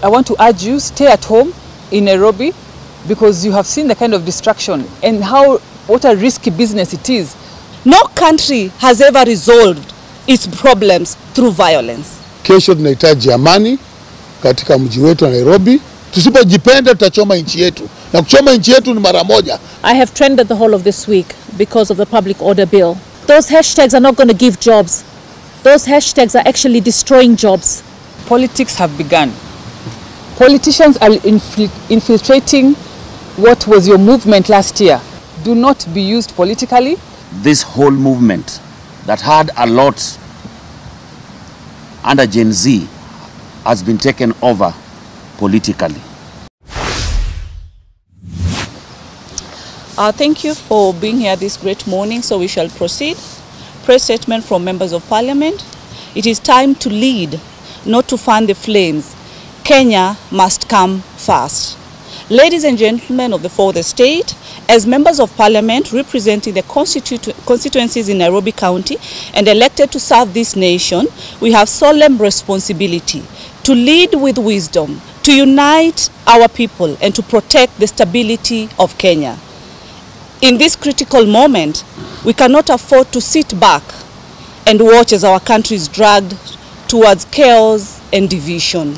I want to urge you, stay at home in Nairobi, because you have seen the kind of destruction and what a risky business it is. No country has ever resolved its problems through violence. Kesho tunahitaji amani katika mji wetu wa Nairobi. Tusipojipenda tutachoma nchi yetu. Na kuchoma nchi yetu ni mara moja. I have trended the whole of this week because of the public order bill. Those hashtags are not going to give jobs. Those hashtags are actually destroying jobs. Politics have begun. Politicians are infiltrating what was your movement last year. Do not be used politically. This whole movement that had a lot under Gen Z has been taken over politically. Thank you for being here this great morning. So we shall proceed. Press statement from members of parliament. It is time to lead, not to fan the flames. Kenya must come first. Ladies and gentlemen of the fourth estate, as members of parliament representing the constituencies in Nairobi County and elected to serve this nation, we have solemn responsibility to lead with wisdom, to unite our people and to protect the stability of Kenya. In this critical moment, we cannot afford to sit back and watch as our country is dragged towards chaos and division.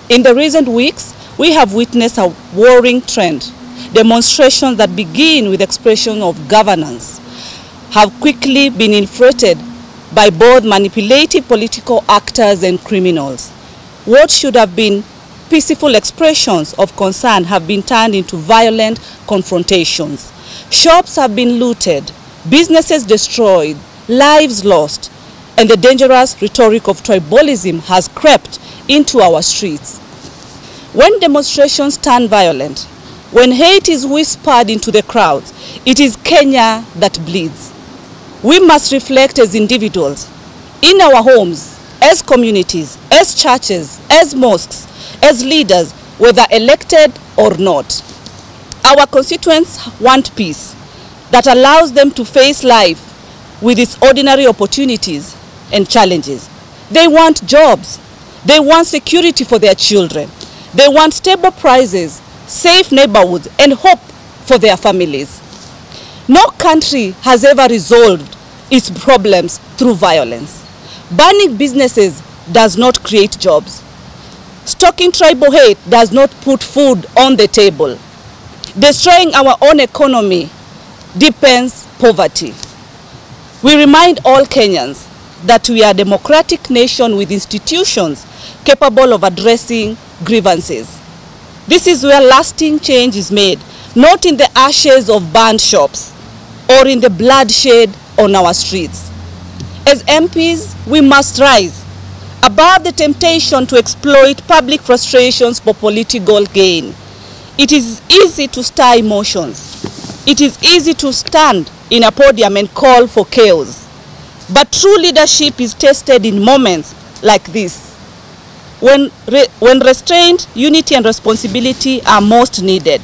In the recent weeks, we have witnessed a worrying trend. Demonstrations that begin with expression of governance have quickly been infiltrated by both manipulative political actors and criminals. What should have been peaceful expressions of concern have been turned into violent confrontations. Shops have been looted, businesses destroyed, lives lost, and the dangerous rhetoric of tribalism has crept into our streets. When demonstrations turn violent, when hate is whispered into the crowds, it is Kenya that bleeds. We must reflect as individuals, in our homes, as communities, as churches, as mosques, as leaders, whether elected or not. Our constituents want peace that allows them to face life with its ordinary opportunities and challenges. They want jobs. They want security for their children. They want stable prices, safe neighborhoods, and hope for their families. No country has ever resolved its problems through violence. Burning businesses does not create jobs. Stoking tribal hate does not put food on the table. Destroying our own economy deepens poverty. We remind all Kenyans that we are a democratic nation with institutions capable of addressing grievances. This is where lasting change is made, not in the ashes of burned shops or in the bloodshed on our streets. As MPs, we must rise above the temptation to exploit public frustrations for political gain. It is easy to stir emotions. It is easy to stand in a podium and call for chaos. But true leadership is tested in moments like this, when restraint, unity and responsibility are most needed.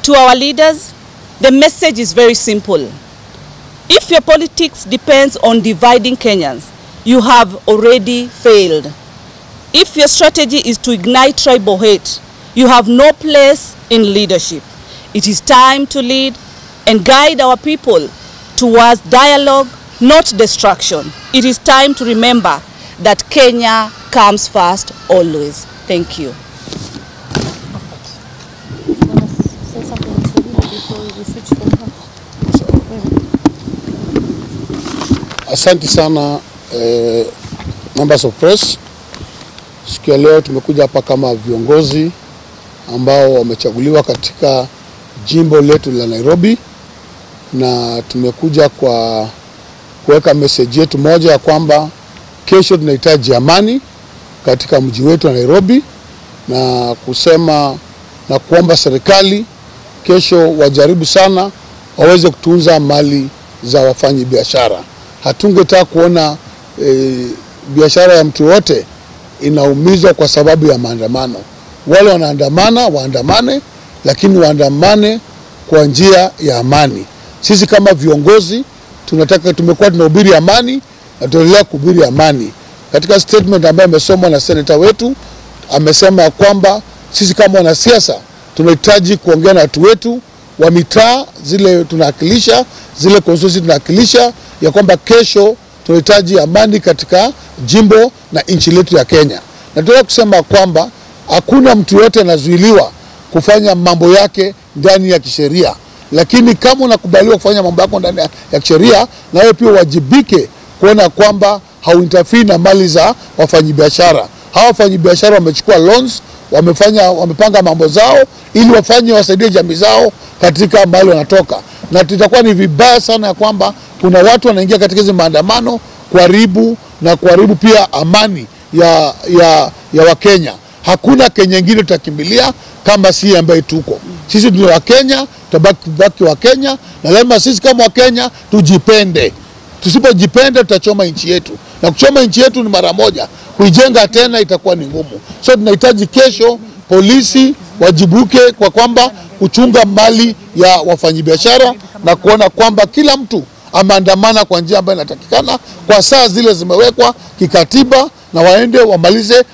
To our leaders, the message is very simple. If your politics depends on dividing Kenyans, you have already failed. If your strategy is to ignite tribal hate, you have no place in leadership. It is time to lead and guide our people towards dialogue, not destruction. It is time to remember that Kenya comes first always. Thank you. Asante sana members of press. Siku ya leo tumekuja hapa kama viongozi ambao wamechaguliwa katika jimbo letu la Nairobi, na tumekuja kwa kuweka message yetu moja ya kwamba kesho tunahitaji amani katika mji wetu wa Nairobi, na kusema na kuomba serikali kesho wajaribu sana waweze kutunza mali za wafanyi biashara. Hatungetaka kuona biashara ya mtu wote inaumizwa kwa sababu ya maandamano. Wale wanaandamana waandamane, lakini waandamane kwa njia ya amani. Sisi kama viongozi tumekuwa tunahubiri amani na tunaendelea kuhubiri amani. Katika statement ambayo imesomwa na senator wetu, amesema kwamba sisi kama wanasiasa tunahitaji kuongea na watu wetu wa mitaa zile tunawakilisha, zile constituency tunawakilisha, ya kwamba kesho tunahitaji amani katika jimbo na nchi letu ya Kenya. Na tunataka kusema kwamba hakuna mtu yote anazuiliwa kufanya mambo yake ndani ya kisheria, lakini kama unakubaliwa kufanya mambo yako ndani ya kisheria, na wewe pia wajibike kuona kwamba hauinterfere na mali za wafanyabiashara. Hawa wafanyabiashara wamechukua loans, wamepanga mambo zao ili wasaidie jamii zao katika mahali wanatoka. Na tutakuwa ni vibaya sana ya kwamba kuna watu wanaingia katika hizo maandamano kuharibu pia amani ya Wakenya. Hakuna Kenya nyingine tutakimbilia kama si ambaye tuko. Sisi ndio wa Kenya, tutabaki wa Kenya, na lazima sisi kama wa Kenya tujipende. Tusipojipenda tutachoma nchi yetu. Na kuchoma nchi yetu ni mara moja, kuijenga tena itakuwa ni ngumu. So tunahitaji kesho polisi wajibuke kwa kwamba kuchunga mali ya wafanyabiashara na kuona kwamba kila mtu ameandamana kwa njia ambayo inatakikana kwa saa zile zimewekwa kikatiba, na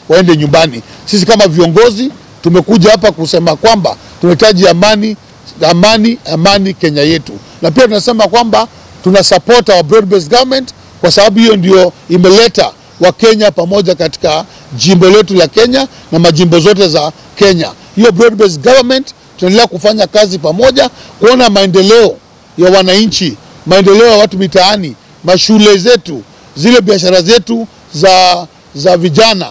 waende nyumbani. Sisi kama viongozi tumekuja hapa kusema kwamba tunahitaji amani Kenya yetu, na pia tunasema kwamba tuna support our broad based government kwa sababu hiyo ndio imeleta Wakenya pamoja katika jimbo letu la Kenya na majimbo zote za Kenya. Hiyo broad based government tunaendelea kufanya kazi pamoja kuona maendeleo ya wananchi, maendeleo ya watu mitaani, mashule zetu, zile biashara zetu za vijana,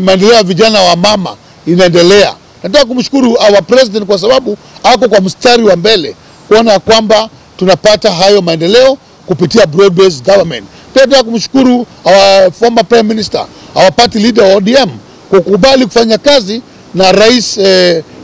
maendeleo ya vijana wa mama inaendelea. Nataka kumshukuru our president kwa sababu ako kwa mstari wa mbele kuona kwamba tunapata hayo maendeleo kupitia broad based government. Pia nataka kumshukuru our former prime minister, our party leader wa ODM kukubali kufanya kazi na Rais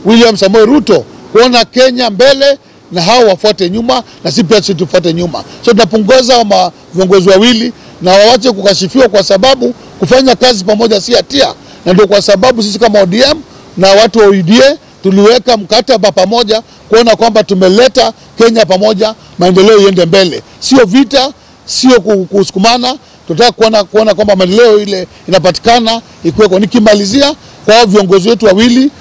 William Samoei Ruto kuona Kenya mbele na hao wafuate nyuma na sisi pia tufuate nyuma. So tunapunguza viongozi wawili na waache kukashifiwa kwa sababu kufanya kazi pamoja si hatia. Na ndio kwa sababu sisi kama ODM na watu wa UDA tuliweka mkataba pamoja kuona kwamba tumeleta Kenya pamoja, maendeleo iende mbele. Sio vita, sio kusukumana. Tunataka kuona kwamba maendeleo ile inapatikana ikiweko. Nikimalizia kwa viongozi wetu wawili,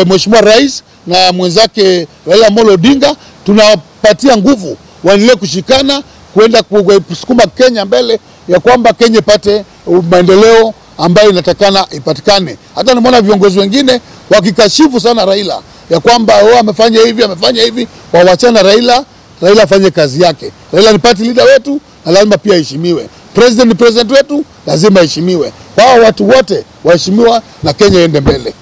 Mheshimiwa Rais na mwenzake Raila Amolo Odinga, tunapatia nguvu waendelee kushikana kuenda kusukuma Kenya mbele, ya kwamba Kenya ipate maendeleo ambayo inatakana ipatikane. Hata nimeona viongozi wengine wakikashifu sana Raila ya kwamba amefanya hivi, wawachana Raila afanye kazi yake. Raila ni party leader wetu na lazima pia heshimiwe. President ni president wetu, lazima heshimiwe. Wao watu wote waheshimiwa na Kenya iende mbele.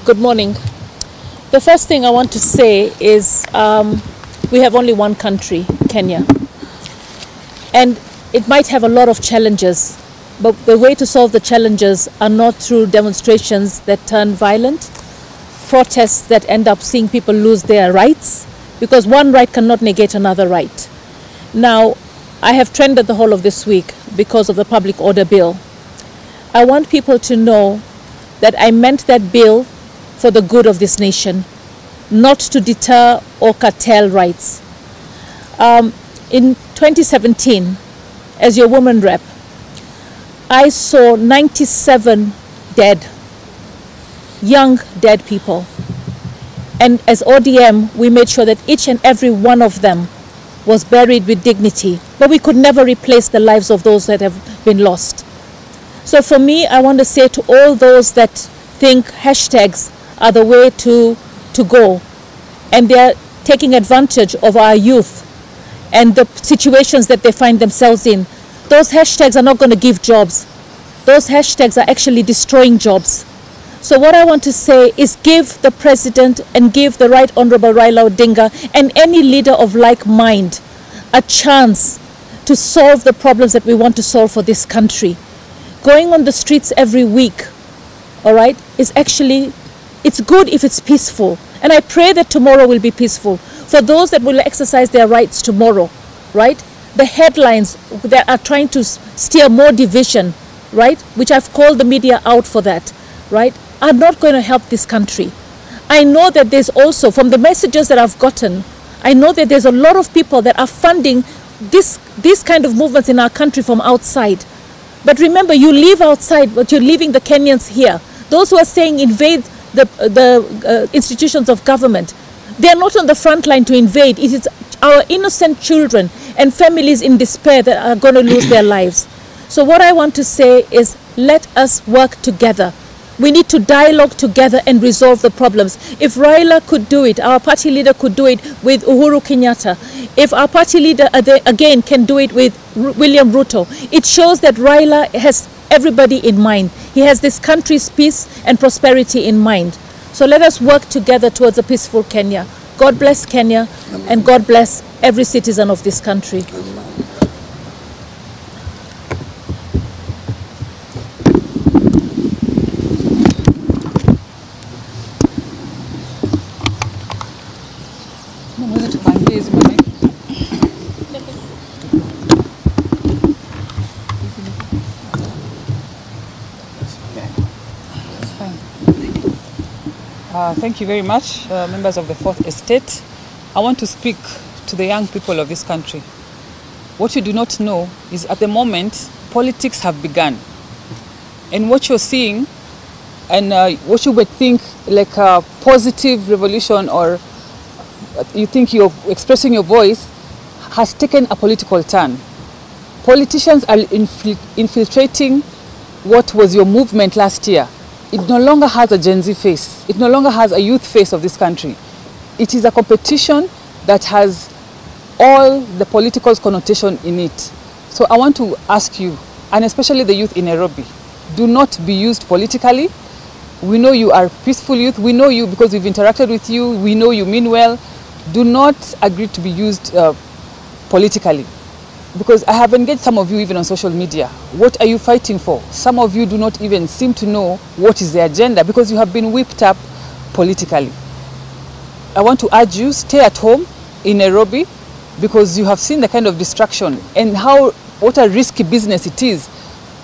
Good morning. The first thing I want to say is we have only one country, Kenya. And it might have a lot of challenges, but the way to solve the challenges are not through demonstrations that turn violent, protests that end up seeing people lose their rights, because one right cannot negate another right. Now, I have trended the whole of this week because of the public order bill. I want people to know that I meant that bill for the good of this nation, not to deter or curtail rights. In 2017, as your woman rep, I saw 97 dead, young dead people. And as ODM, we made sure that each and every one of them was buried with dignity, but we could never replace the lives of those that have been lost. So for me, I want to say to all those that think hashtags are the way to go, and they're taking advantage of our youth and the situations that they find themselves in, those hashtags are not going to give jobs. Those hashtags are actually destroying jobs. So what I want to say is give the President and give the Right Honorable Raila Odinga and any leader of like mind a chance to solve the problems that we want to solve for this country. Going on the streets every week, all right, is actually, it's good if it's peaceful. And I pray that tomorrow will be peaceful. For those that will exercise their rights tomorrow, right, the headlines that are trying to steer more division, right, which I've called the media out for that, right, are not going to help this country. I know that there's also, from the messages that I've gotten, I know that there's a lot of people that are funding these kind of movements in our country from outside. But remember, you live outside, but you're leaving the Kenyans here. Those who are saying invade the institutions of government, they're not on the front line to invade. It is our innocent children and families in despair that are going to lose their lives. So what I want to say is, let us work together. We need to dialogue together and resolve the problems. If Raila could do it, our party leader could do it with Uhuru Kenyatta. If our party leader again can do it with William Ruto, it shows that Raila has everybody in mind. He has this country's peace and prosperity in mind. So let us work together towards a peaceful Kenya. God bless Kenya, and God bless every citizen of this country. Thank you very much, members of the Fourth Estate. I want to speak to the young people of this country. What you do not know is at the moment, politics have begun. And what you're seeing, and what you would think like a positive revolution, or you think you're expressing your voice, has taken a political turn. Politicians are infiltrating what was your movement last year. It no longer has a Gen Z face. It no longer has a youth face of this country. It is a competition that has all the political connotation in it. So I want to ask you, and especially the youth in Nairobi, do not be used politically. We know you are peaceful youth. We know you because we've interacted with you. We know you mean well. Do not agree to be used politically. Because I have engaged some of you even on social media. What are you fighting for? Some of you do not even seem to know what is the agenda because you have been whipped up politically. I want to urge you, stay at home in Nairobi because you have seen the kind of distraction and what a risky business it is.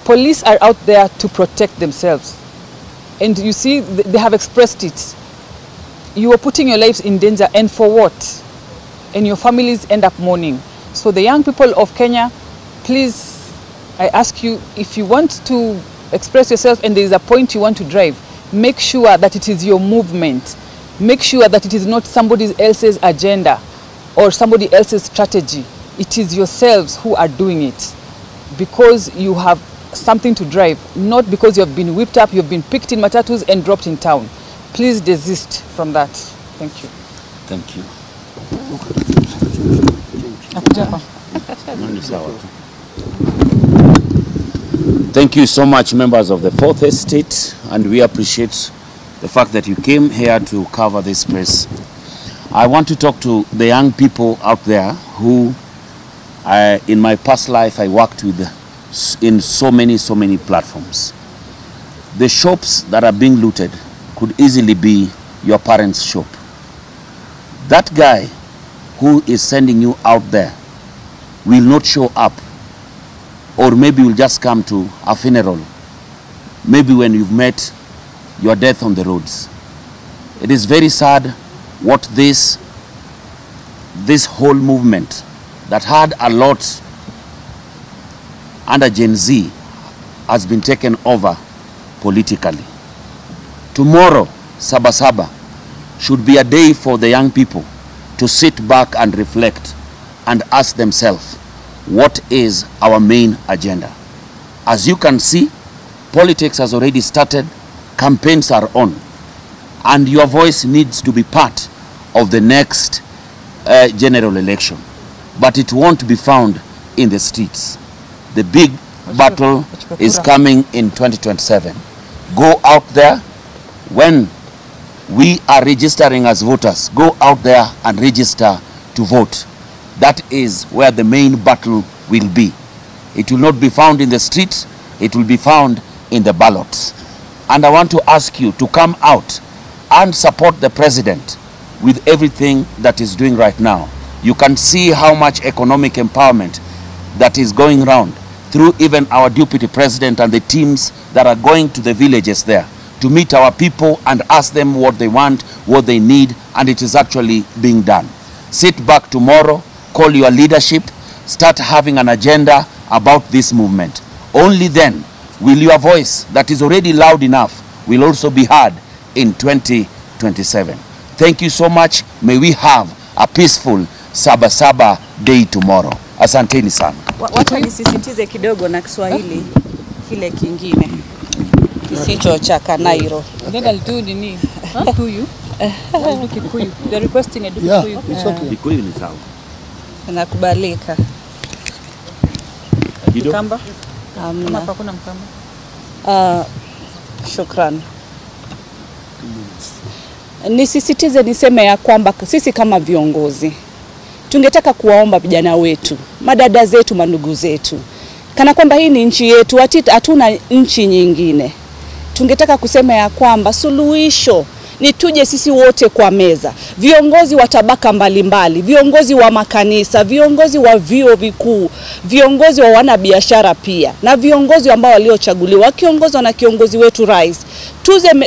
Police are out there to protect themselves. And you see, they have expressed it. You are putting your lives in danger, and for what? And your families end up mourning. So the young people of Kenya, please, I ask you, if you want to express yourself and there is a point you want to drive, make sure that it is your movement. Make sure that it is not somebody else's agenda or somebody else's strategy. It is yourselves who are doing it because you have something to drive, not because you have been whipped up, you have been picked in matatus and dropped in town. Please desist from that. Thank you. Thank you. Thank you so much, members of the Fourth Estate, and we appreciate the fact that you came here to cover this space. I want to talk to the young people out there who, in my past life, I worked with in so many platforms. The shops that are being looted could easily be your parents' shop. That guy who is sending you out there will not show up, or maybe will just come to a funeral, maybe when you've met your death on the roads. It is very sad what this whole movement that had a lot under Gen Z has been taken over politically. Tomorrow, Sabasaba, should be a day for the young people to sit back and reflect and ask themselves, what is our main agenda? As you can see, politics has already started, campaigns are on, and your voice needs to be part of the next general election. But it won't be found in the streets. The big battle is coming in 2027. Go out there. When we are registering as voters, go out there and register to vote. That is where the main battle will be. It will not be found in the streets, it will be found in the ballots. And I want to ask you to come out and support the president with everything that is doing right now. You can see how much economic empowerment that is going around through even our deputy president and the teams that are going to the villages there to to meet our people and ask them what they want, what they need, and it is actually being done. Sit back tomorrow, call your leadership, start having an agenda about this movement. Only then will your voice that is already loud enough will also be heard in 2027. Thank you so much. May we have a peaceful Sabasaba day tomorrow. Asanteni sana. Wacha nisisitize kidogo na Kiswahili kile kingine kisicho cha Kanairo. Then I'll do nini? Kikuyu. I'll do Kikuyu. They're requesting a do Yeah, Kikuyu. it's okay. Kikuyu ni sawa. Nakubalika. Mkamba? Kama Amna. hakuna Mkamba. Shukran. Nisisitize niseme ya kwamba sisi kama viongozi tungetaka kuwaomba vijana wetu, madada zetu, mandugu zetu, kana kwamba hii ni nchi yetu, hatuna nchi nyingine. Tungetaka kusema ya kwamba suluhisho ni tuje sisi wote kwa meza, viongozi wa tabaka mbalimbali, viongozi wa makanisa, viongozi wa vyuo vikuu, viongozi wa wanabiashara pia, na viongozi ambao waliochaguliwa wakiongozwa na kiongozi wetu rais.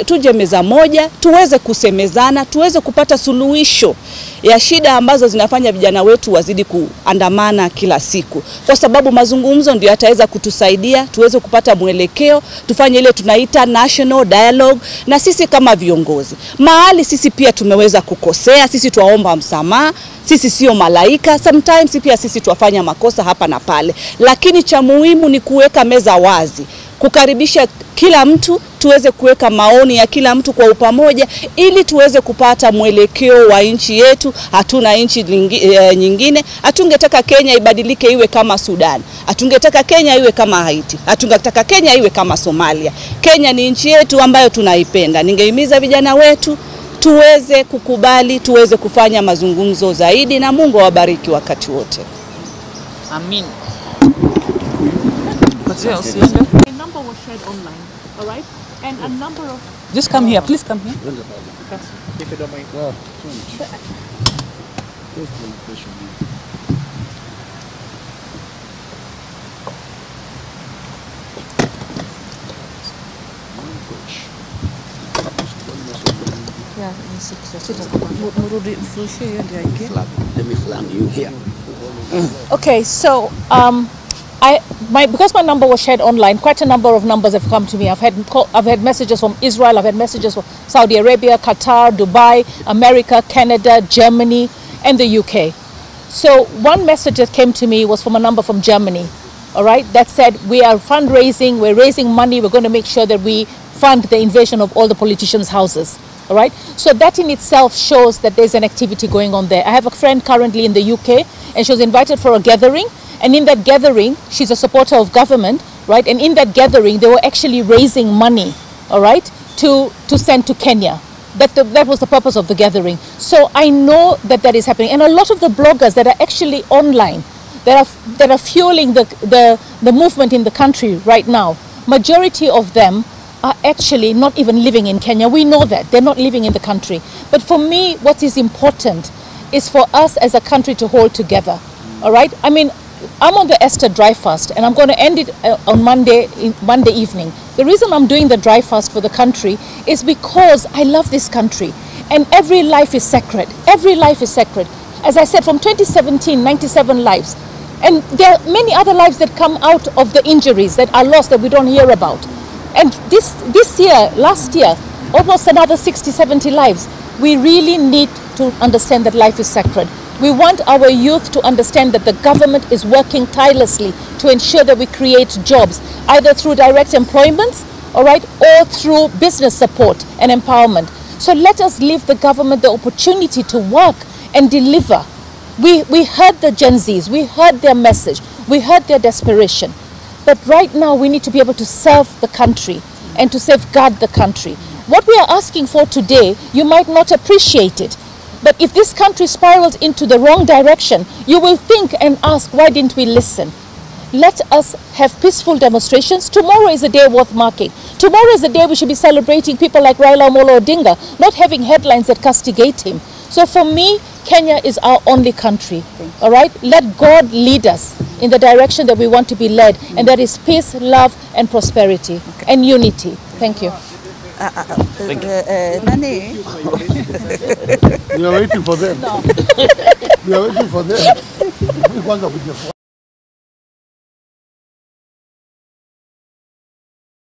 Tuje meza moja, tuweze kusemezana, tuweze kupata suluhisho ya shida ambazo zinafanya vijana wetu wazidi kuandamana kila siku. Kwa sababu mazungumzo ndio yataweza kutusaidia, tuweze kupata mwelekeo, tufanye ile tunaita national dialogue. Na sisi kama viongozi, mahali sisi pia tumeweza kukosea, sisi tuwaomba msamaha. Sisi sio malaika, sometimes pia sisi tuwafanya makosa hapa na pale. Lakini cha muhimu ni kuweka meza wazi, kukaribisha kila mtu, tuweze kuweka maoni ya kila mtu kwa upamoja ili tuweze kupata mwelekeo wa nchi yetu. Hatuna nchi nyingine. Hatungetaka Kenya ibadilike iwe kama Sudan. Hatungetaka Kenya iwe kama Haiti. Hatungetaka Kenya iwe kama Somalia. Kenya ni nchi yetu ambayo tunaipenda. Ningehimiza vijana wetu tuweze kukubali, tuweze kufanya mazungumzo zaidi, na Mungu awabariki wakati wote. Amin. A number was shared online, all right? And a number of... Just come here, please come here. If you don't mind. Let me flag you here. Okay, so because my number was shared online, quite a number of numbers have come to me. I've had messages from Israel, I've had messages from Saudi Arabia, Qatar, Dubai, America, Canada, Germany, and the UK. So one message that came to me was from a number from Germany, all right, that said, we are fundraising, we're raising money, we're going to make sure that we fund the invasion of all the politicians' houses. All right, so that in itself shows that there's an activity going on there. I have a friend currently in the UK, and she was invited for a gathering. And in that gathering, she's a supporter of government, right? And in that gathering, they were actually raising money, all right, to send to Kenya. That was the purpose of the gathering. So I know that that is happening. And a lot of the bloggers that are actually online, that are fueling the movement in the country right now, majority of them are actually not even living in Kenya. We know that. They're not living in the country. But for me, what is important is for us as a country to hold together, all right? I mean, I'm on the Esther dry fast, and I'm going to end it on Monday evening. The reason I'm doing the dry fast for the country is because I love this country, and every life is sacred. Every life is sacred. As I said, from 2017, 97 lives. And there are many other lives that come out of the injuries that are lost that we don't hear about. And this year, last year, almost another 60, 70 lives. We really need to understand that life is sacred. We want our youth to understand that the government is working tirelessly to ensure that we create jobs, either through direct employment, all right, or through business support and empowerment. So let us give the government the opportunity to work and deliver. We heard the Gen Zs, we heard their message, we heard their desperation. But right now we need to be able to serve the country and to safeguard the country. What we are asking for today, you might not appreciate it. But if this country spirals into the wrong direction, you will think and ask, why didn't we listen? Let us have peaceful demonstrations. Tomorrow is a day worth marking. Tomorrow is a day we should be celebrating people like Raila Amolo Odinga, not having headlines that castigate him. So for me, Kenya is our only country, all right? Let God lead us in the direction that we want to be led, and that is peace, love, and prosperity, and unity. Thank you. Nani? We are waiting for them. We are waiting for them.